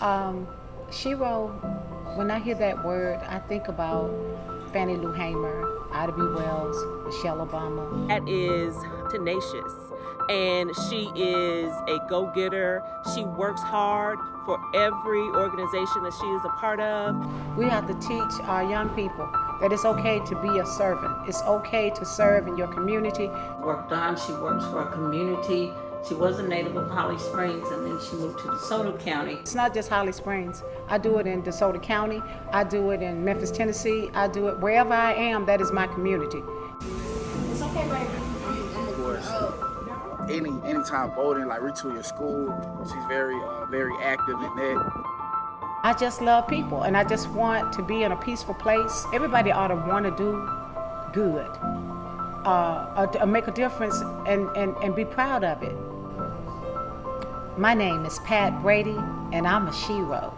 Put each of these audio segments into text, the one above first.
Um, Sheroe, when I hear that word, I think about Fannie Lou Hamer, Ida B. Wells, Michelle Obama. Pat is tenacious and she is a go-getter. She works hard for every organization that she is a part of. We have to teach our young people that it's okay to be a servant. It's okay to serve in your community. Worked on, she works for a community. She was a native of Holly Springs and then she moved to DeSoto County. It's not just Holly Springs. I do it in DeSoto County. I do it in Memphis, Tennessee. I do it wherever I am, that is my community. It's okay, baby. Of course, anytime voting, like retool your school, she's very active in that. I just love people and I just want to be in a peaceful place. Everybody ought to want to do good, make a difference and be proud of it. My name is Pat Brady and I'm a Sheroe.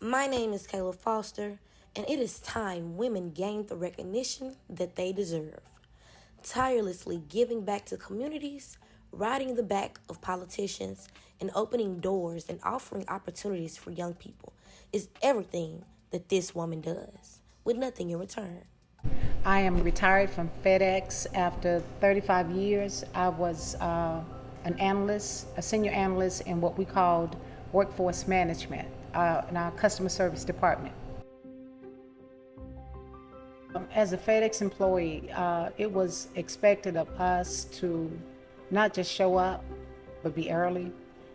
My name is Kayla Foster, and it is time women gained the recognition that they deserve. Tirelessly giving back to communities, riding the back of politicians, and opening doors and offering opportunities for young people is everything that this woman does, with nothing in return. I am retired from FedEx after 35 years. I was an analyst, a senior analyst in what we called workforce management in our customer service department. As a FedEx employee, it was expected of us to not just show up, but be early.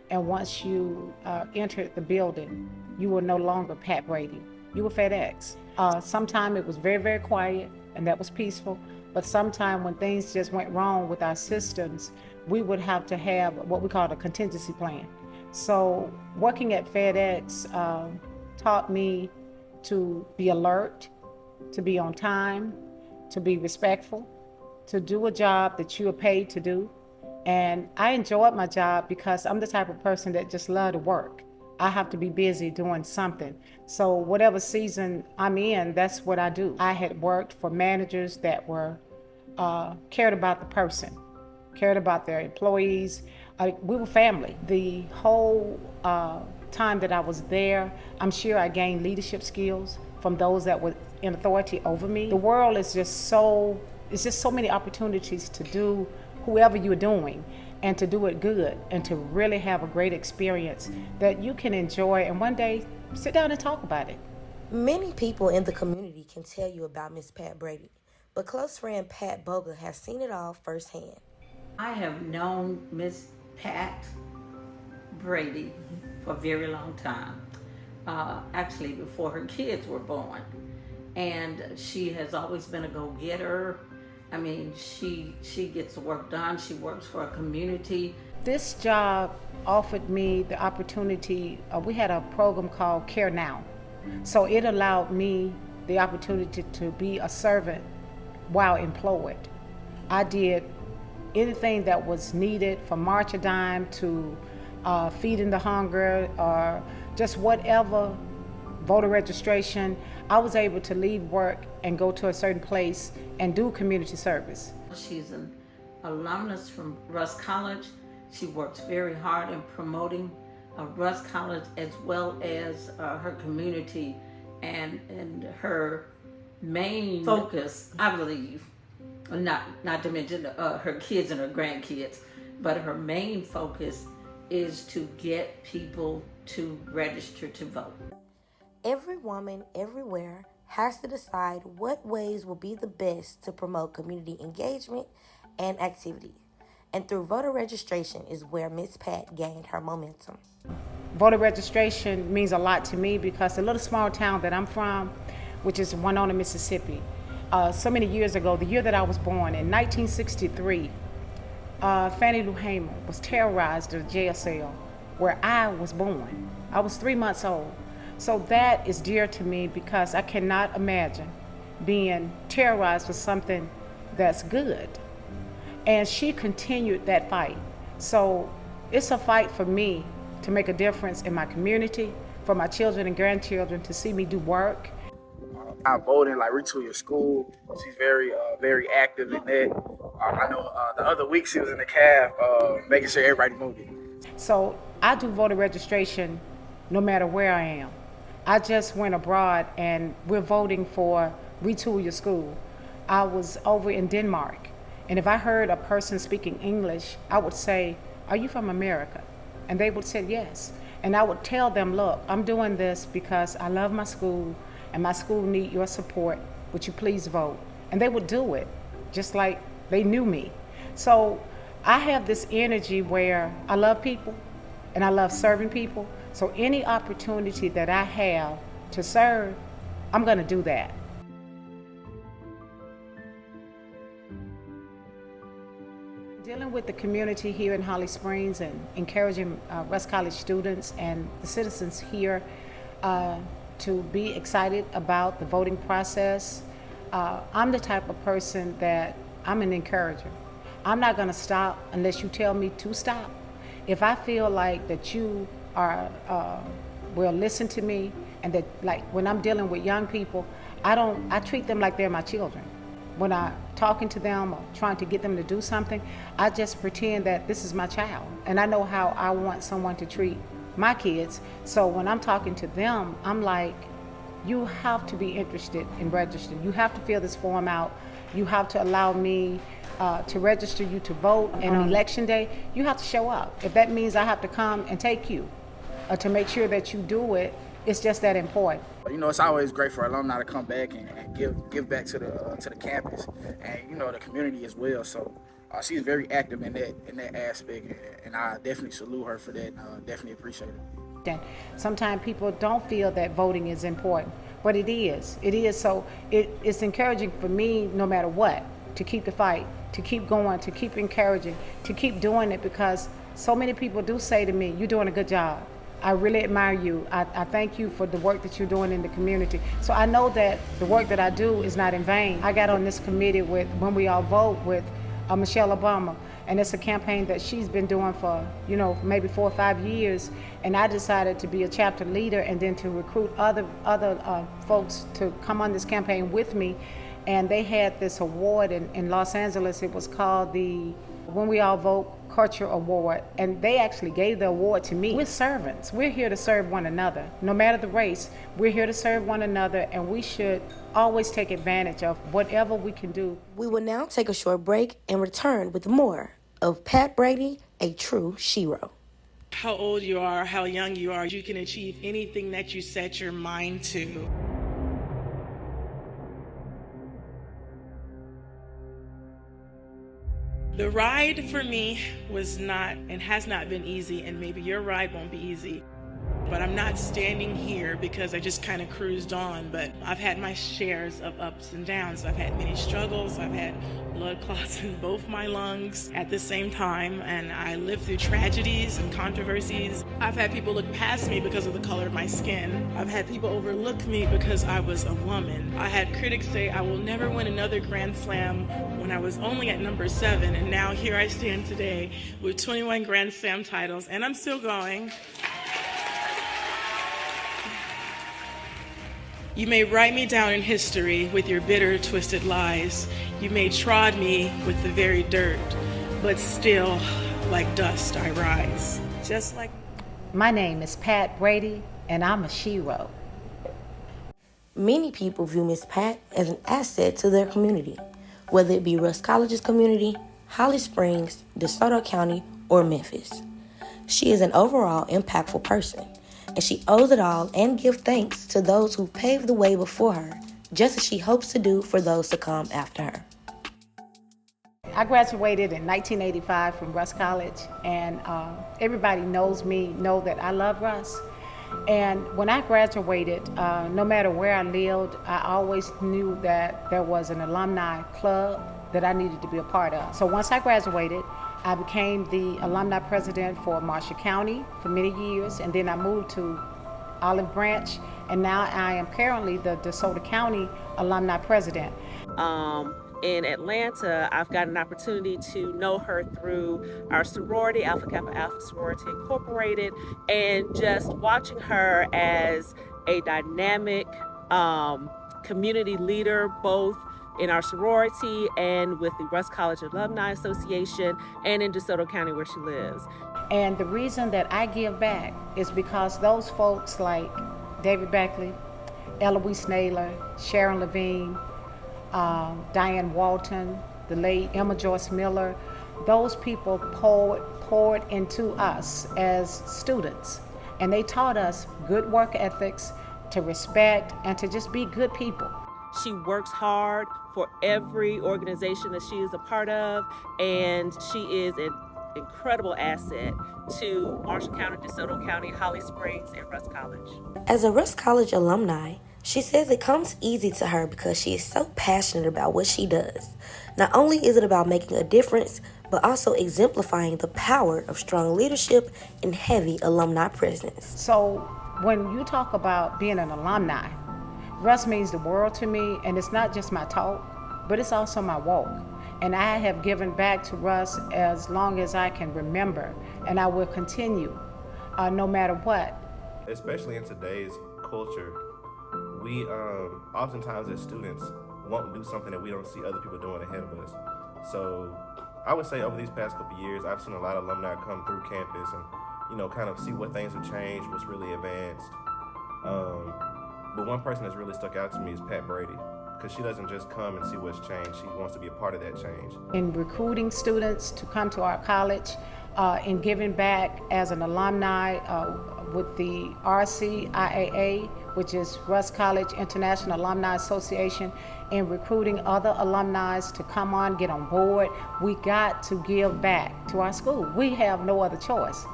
And once you entered the building, you were no longer Pat Brady. You were FedEx. Sometime it was very, very quiet, and that was peaceful. But sometime when things just went wrong with our systems, we would have to have what we call a contingency plan. So working at FedEx taught me to be alert, to be on time, to be respectful, to do a job that you are paid to do. And I enjoyed my job because I'm the type of person that just love to work. I have to be busy doing something. So whatever season I'm in, that's what I do. I had worked for managers that were cared about the person, cared about their employees. We were family. The whole time that I was there, I'm sure I gained leadership skills from those that were in authority over me. The world is just so many opportunities to do whoever you're doing and to do it good and to really have a great experience that you can enjoy and one day sit down and talk about it. Many people in the community can tell you about Miss Pat Brady, but close friend Pat Boga has seen it all firsthand. I have known Miss Pat Brady for a very long time, actually before her kids were born. And she has always been a go-getter. I mean, she gets the work done. She works for a community. This job offered me the opportunity. We had a program called Care Now. So it allowed me the opportunity to be a servant while employed. I did anything that was needed from March a Dime to feeding the hunger or just whatever, voter registration. I was able to leave work and go to a certain place and do community service. She's an alumnus from Russ College. She works very hard in promoting Russ College as well as her community, and her main focus, I believe, not to mention her kids and her grandkids, but her main focus is to get people to register to vote. Every woman, everywhere, has to decide what ways will be the best to promote community engagement and activity. And through voter registration is where Miss Pat gained her momentum. Voter registration means a lot to me because the little small town that I'm from, which is Winona, Mississippi, so many years ago, the year that I was born, in 1963, Fannie Lou Hamer was terrorized in a jail cell where I was born. I was 3 months old. So that is dear to me because I cannot imagine being terrorized for something that's good. And she continued that fight. So it's a fight for me to make a difference in my community, for my children and grandchildren to see me do work. Not voting, like retool your school. She's very active in that. I know the other week she was in the cab making sure everybody moved. So I do voter registration no matter where I am. I just went abroad and we're voting for Retool Your School. I was over in Denmark, and if I heard a person speaking English, I would say, "Are you from America?" And they would say yes. And I would tell them, "Look, I'm doing this because I love my school and my school need your support. Would you please vote?" And they would do it, just like they knew me. So I have this energy where I love people and I love serving people. So any opportunity that I have to serve, I'm gonna do that. Dealing with the community here in Holly Springs and encouraging West College students and the citizens here to be excited about the voting process. I'm the type of person that I'm an encourager. I'm not gonna stop unless you tell me to stop. If I feel like that you are will listen to me, and that, like, when I'm dealing with young people, I treat them like they're my children. When I'm talking to them or trying to get them to do something, I just pretend that this is my child. And I know how I want someone to treat my kids. So when I'm talking to them, I'm like, you have to be interested in registering. You have to fill this form out. You have to allow me to register you to vote. And on election day, you have to show up. If that means I have to come and take you to make sure that you do it, it's just that important. You know, it's always great for alumni to come back and give back to the campus and, you know, the community as well. So she's very active in that aspect, and I definitely salute her for that. And definitely appreciate it. And sometimes people don't feel that voting is important, but it is. It is. So it's encouraging for me, no matter what, to keep the fight, to keep going, to keep encouraging, to keep doing it, because so many people do say to me, "You're doing a good job. I really admire you. I thank you for the work that you're doing in the community." So I know that the work that I do is not in vain. I got on this committee with When We All Vote with Michelle Obama, and it's a campaign that she's been doing for, you know, maybe 4 or 5 years. And I decided to be a chapter leader and then to recruit other folks to come on this campaign with me. And they had this award in Los Angeles. It was called the When We All Vote Culture Award, and they actually gave the award to me. We're servants. We're here to serve one another. No matter the race, we're here to serve one another, and we should always take advantage of whatever we can do. We will now take a short break and return with more of Pat Brady, a true Sheroe. How old you are, how young you are, you can achieve anything that you set your mind to. The ride for me was not and has not been easy, and maybe your ride won't be easy. But I'm not standing here because I just kind of cruised on, but I've had my shares of ups and downs. I've had many struggles. I've had blood clots in both my lungs at the same time, and I lived through tragedies and controversies. I've had people look past me because of the color of my skin. I've had people overlook me because I was a woman. I had critics say I will never win another Grand Slam when I was only at number 7, and now here I stand today with 21 Grand Slam titles, and I'm still going. You may write me down in history with your bitter, twisted lies. You may trod me with the very dirt, but still, like dust, I rise. Just like... My name is Pat Brady, and I'm a Sheroe. Many people view Miss Pat as an asset to their community, whether it be Rusk College's community, Holly Springs, DeSoto County, or Memphis. She is an overall impactful person, and she owes it all and give thanks to those who paved the way before her, just as she hopes to do for those to come after her. I graduated in 1985 from Rusk College, and everybody knows me, know that I love Rusk. And when I graduated, no matter where I lived, I always knew that there was an alumni club that I needed to be a part of. So once I graduated, I became the alumni president for Marshall County for many years, and then I moved to Olive Branch, and now I am currently the DeSoto County alumni president. In Atlanta, I've got an opportunity to know her through our sorority, Alpha Kappa Alpha Sorority Incorporated, and just watching her as a dynamic community leader, both in our sorority and with the Rusk College Alumni Association and in DeSoto County where she lives. And the reason that I give back is because those folks like David Beckley, Eloise Naylor, Sharon Levine, Diane Walton, the late Emma Joyce Miller, those people poured into us as students. And they taught us good work ethics, to respect, and to just be good people. She works hard for every organization that she is a part of, and she is an incredible asset to Marshall County, DeSoto County, Holly Springs, and Russ College. As a Russ College alumni, she says it comes easy to her because she is so passionate about what she does. Not only is it about making a difference, but also exemplifying the power of strong leadership and heavy alumni presence. So when you talk about being an alumni, Russ means the world to me, and it's not just my talk, but it's also my walk. And I have given back to Russ as long as I can remember, and I will continue, no matter what. Especially in today's culture, we oftentimes as students won't do something that we don't see other people doing ahead of us. So I would say over these past couple of years, I've seen a lot of alumni come through campus and, kind of see what things have changed, what's really advanced. But one person that's really stuck out to me is Pat Brady, because she doesn't just come and see what's changed, she wants to be a part of that change. In recruiting students to come to our college, in giving back as an alumni with the RCIAA, which is Russ College International Alumni Association, in recruiting other alumni to come on, get on board. We got to give back to our school. We have no other choice.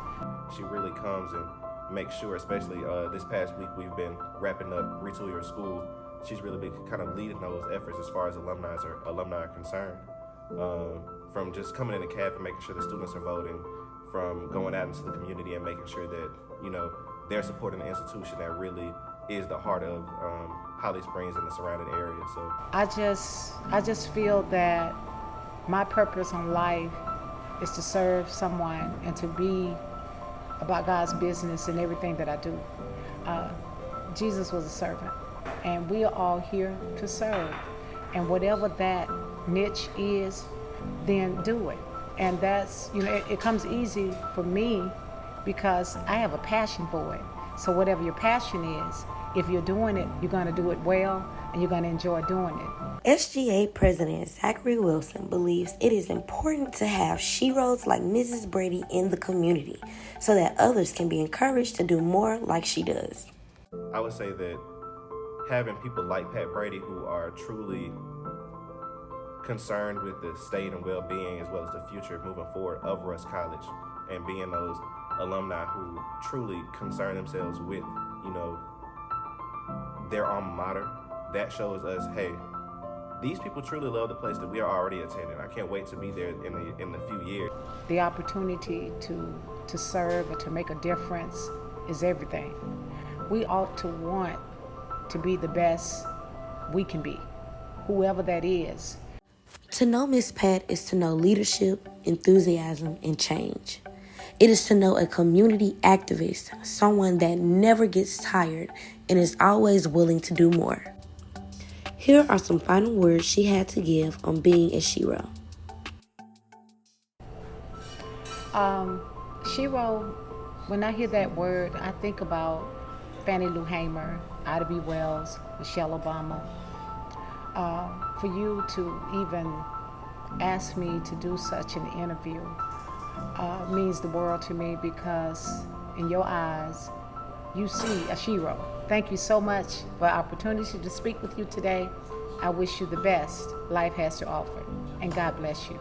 She really comes and makes sure, especially this past week, we've been wrapping up Retool Your School. She's really been kind of leading those efforts as far as alumni are concerned. From just coming in the cab and making sure the students are voting, from going out into the community and making sure that, they're supporting an institution that really is the heart of Holly Springs and the surrounding area. So I just feel that my purpose in life is to serve someone and to be about God's business in everything that I do. Jesus was a servant, and we are all here to serve. And whatever that niche is, then do it. And that's, it comes easy for me because I have a passion for it. So whatever your passion is, if you're doing it, you're going to do it well, and you're going to enjoy doing it. SGA President Zachary Wilson believes it is important to have Sheroes like Mrs. Brady in the community so that others can be encouraged to do more like she does. I would say that having people like Pat Brady who are truly concerned with the state and well-being as well as the future moving forward of Russ College, and being those alumni who truly concern themselves with, their alma mater, that shows us, hey, these people truly love the place that we are already attending. I can't wait to be there in the few years. The opportunity to serve or to make a difference is everything. We ought to want to be the best we can be, whoever that is. To know Miss Pat is to know leadership, enthusiasm, and change. It is to know a community activist, someone that never gets tired and is always willing to do more. Here are some final words she had to give on being a Sheroe. Sheroe, when I hear that word, I think about Fannie Lou Hamer, Ida B. Wells, Michelle Obama. For you to even ask me to do such an interview means the world to me, because in your eyes, you see a Sheroe. Thank you so much for the opportunity to speak with you today. I wish you the best life has to offer, and God bless you.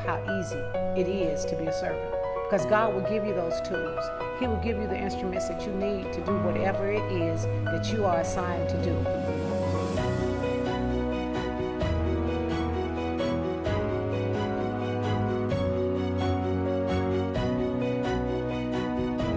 How easy it is to be a servant, because God will give you those tools. He will give you the instruments that you need to do whatever it is that you are assigned to do.